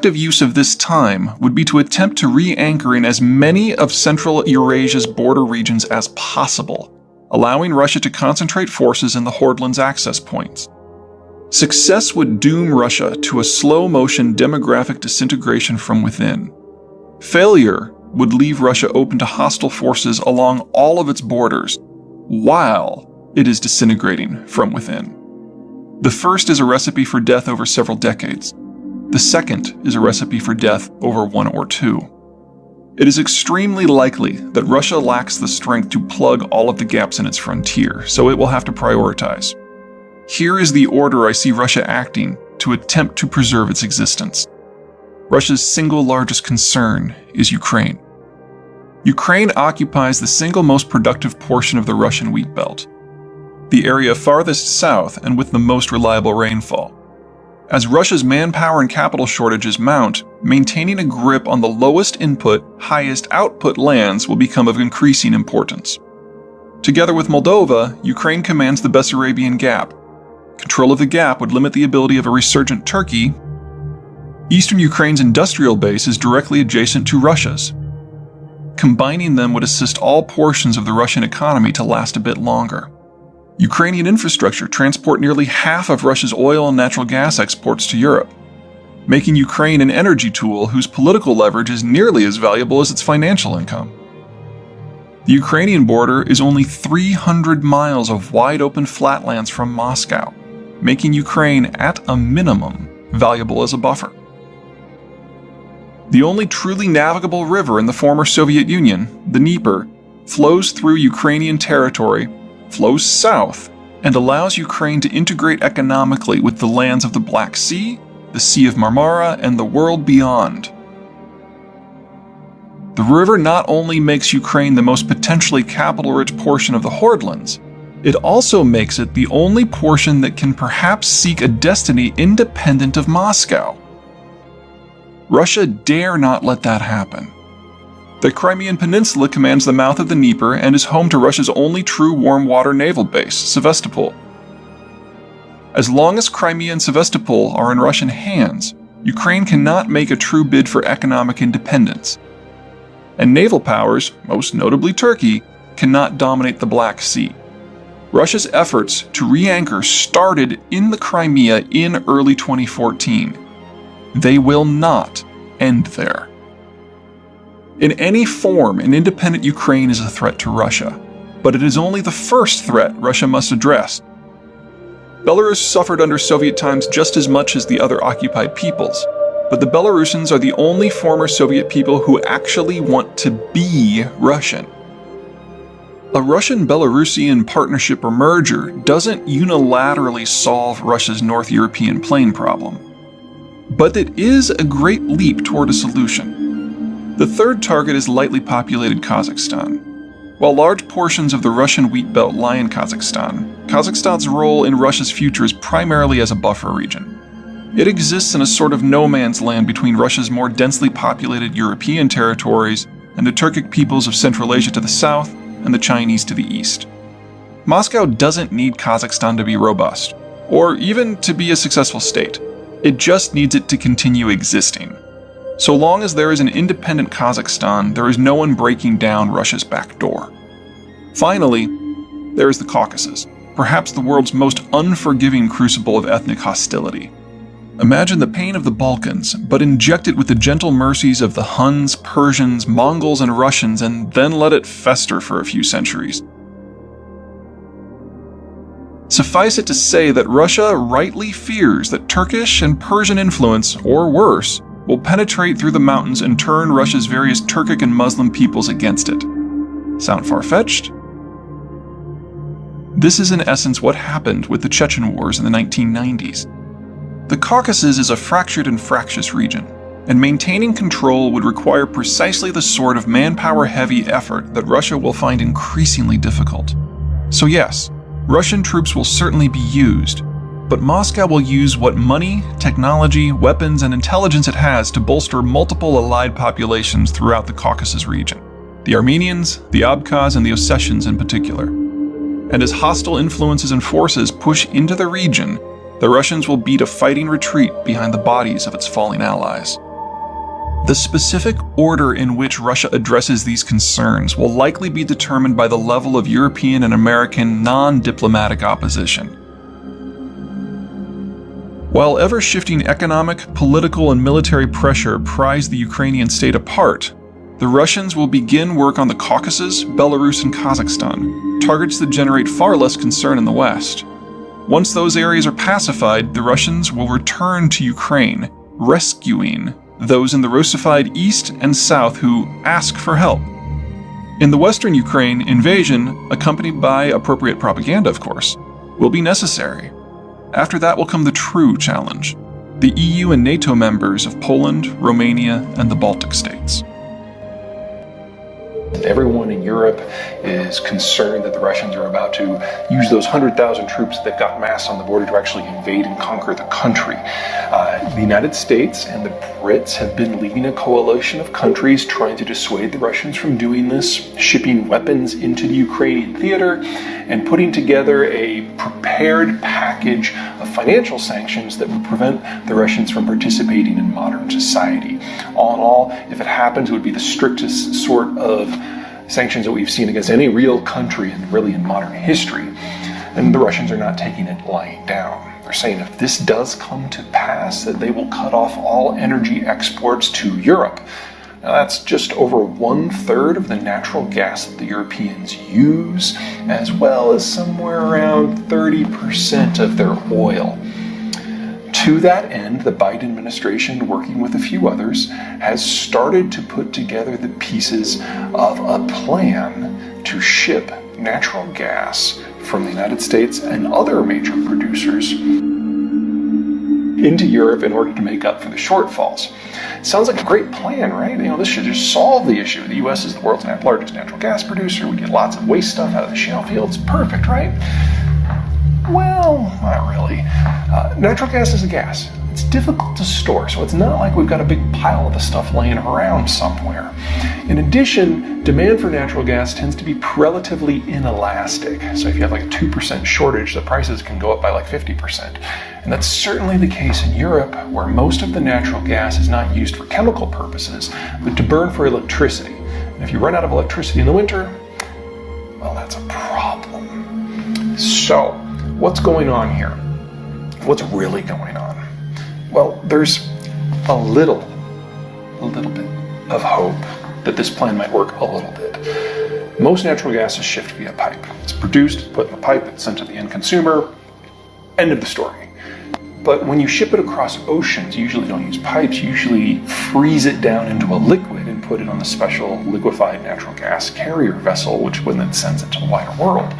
effective use of this time would be to attempt to re-anchor in as many of Central Eurasia's border regions as possible, allowing Russia to concentrate forces in the Hordaland's access points. Success would doom Russia to a slow-motion demographic disintegration from within. Failure would leave Russia open to hostile forces along all of its borders, while it is disintegrating from within. The first is a recipe for death over several decades. The second is a recipe for death over 1 or 2. It is extremely likely that Russia lacks the strength to plug all of the gaps in its frontier, so it will have to prioritize. Here is the order I see Russia acting to attempt to preserve its existence. Russia's single largest concern is Ukraine. Ukraine occupies the single most productive portion of the Russian wheat belt, the area farthest south and with the most reliable rainfall. As Russia's manpower and capital shortages mount, maintaining a grip on the lowest input, highest output lands will become of increasing importance. Together with Moldova, Ukraine commands the Bessarabian Gap. Control of the gap would limit the ability of a resurgent Turkey. Eastern Ukraine's industrial base is directly adjacent to Russia's. Combining them would assist all portions of the Russian economy to last a bit longer. Ukrainian infrastructure transport nearly half of Russia's oil and natural gas exports to Europe, making Ukraine an energy tool whose political leverage is nearly as valuable as its financial income. The Ukrainian border is only 300 miles of wide-open flatlands from Moscow, making Ukraine, at a minimum, valuable as a buffer. The only truly navigable river in the former Soviet Union, the Dnieper, flows through Ukrainian territory, flows south, and allows Ukraine to integrate economically with the lands of the Black Sea, the Sea of Marmara, and the world beyond. The river not only makes Ukraine the most potentially capital-rich portion of the Hordalands, it also makes it the only portion that can perhaps seek a destiny independent of Moscow. Russia dare not let that happen. The Crimean Peninsula commands the mouth of the Dnieper and is home to Russia's only true warm-water naval base, Sevastopol. As long as Crimea and Sevastopol are in Russian hands, Ukraine cannot make a true bid for economic independence. And naval powers, most notably Turkey, cannot dominate the Black Sea. Russia's efforts to re-anchor started in the Crimea in early 2014. They will not end there. In any form, an independent Ukraine is a threat to Russia, but it is only the first threat Russia must address. Belarus suffered under Soviet times just as much as the other occupied peoples, but the Belarusians are the only former Soviet people who actually want to be Russian. A Russian-Belarusian partnership or merger doesn't unilaterally solve Russia's North European plain problem, but it is a great leap toward a solution. The third target is lightly populated Kazakhstan. While large portions of the Russian wheat belt lie in Kazakhstan, Kazakhstan's role in Russia's future is primarily as a buffer region. It exists in a sort of no man's land between Russia's more densely populated European territories and the Turkic peoples of Central Asia to the south and the Chinese to the east. Moscow doesn't need Kazakhstan to be robust, or even to be a successful state. It just needs it to continue existing. So long as there is an independent Kazakhstan, there is no one breaking down Russia's back door. Finally, there is the Caucasus, perhaps the world's most unforgiving crucible of ethnic hostility. Imagine the pain of the Balkans, but inject it with the gentle mercies of the Huns, Persians, Mongols, and Russians, and then let it fester for a few centuries. Suffice it to say that Russia rightly fears that Turkish and Persian influence, or worse, will penetrate through the mountains and turn Russia's various Turkic and Muslim peoples against it. Sound far-fetched? This is in essence what happened with the Chechen Wars in the 1990s. The Caucasus is a fractured and fractious region, and maintaining control would require precisely the sort of manpower-heavy effort that Russia will find increasingly difficult. So yes, Russian troops will certainly be used, but Moscow will use what money, technology, weapons, and intelligence it has to bolster multiple allied populations throughout the Caucasus region. The Armenians, the Abkhaz, and the Ossetians in particular. And as hostile influences and forces push into the region, the Russians will beat a fighting retreat behind the bodies of its falling allies. The specific order in which Russia addresses these concerns will likely be determined by the level of European and American non-diplomatic opposition. While ever-shifting economic, political, and military pressure prise the Ukrainian state apart, the Russians will begin work on the Caucasus, Belarus, and Kazakhstan, targets that generate far less concern in the West. Once those areas are pacified, the Russians will return to Ukraine, rescuing those in the Russified East and South who ask for help. In the Western Ukraine, invasion, accompanied by appropriate propaganda, of course, will be necessary. After that will come the true challenge: the EU and NATO members of Poland, Romania, and the Baltic states. Everyone in Europe is concerned that the Russians are about to use those 100,000 troops that they've got massed on the border to actually invade and conquer the country. The United States and the Brits have been leading a coalition of countries trying to dissuade the Russians from doing this, shipping weapons into the Ukrainian theater, and putting together a prepared package of financial sanctions that would prevent the Russians from participating in modern society. All in all, if it happens, it would be the strictest sort of sanctions that we've seen against any real country and really in modern history. And the Russians are not taking it lying down. They're saying if this does come to pass, that they will cut off all energy exports to Europe. Now that's just over 1/3 of the natural gas that the Europeans use, as well as somewhere around 30% of their oil. To that end, the Biden administration, working with a few others, has started to put together the pieces of a plan to ship natural gas from the United States and other major producers into Europe in order to make up for the shortfalls. Sounds like a great plan, right? This should just solve the issue. The U.S. is the world's largest natural gas producer. We get lots of waste stuff out of the shale fields. Perfect, right? Well, not really. Natural gas is a gas. It's difficult to store, so it's not like we've got a big pile of the stuff laying around somewhere. In addition, demand for natural gas tends to be relatively inelastic. So if you have like a 2% shortage, the prices can go up by like 50%. And that's certainly the case in Europe, where most of the natural gas is not used for chemical purposes, but to burn for electricity. And if you run out of electricity in the winter, well, that's a problem. So, what's going on here? What's really going on? Well, there's a little bit of hope that this plan might work a little bit. Most natural gas is shipped via pipe. It's produced, put in a pipe, it's sent to the end consumer. End of the story. But when you ship it across oceans, you usually don't use pipes, you usually freeze it down into a liquid and put it on the special liquefied natural gas carrier vessel, which then sends it to the wider world.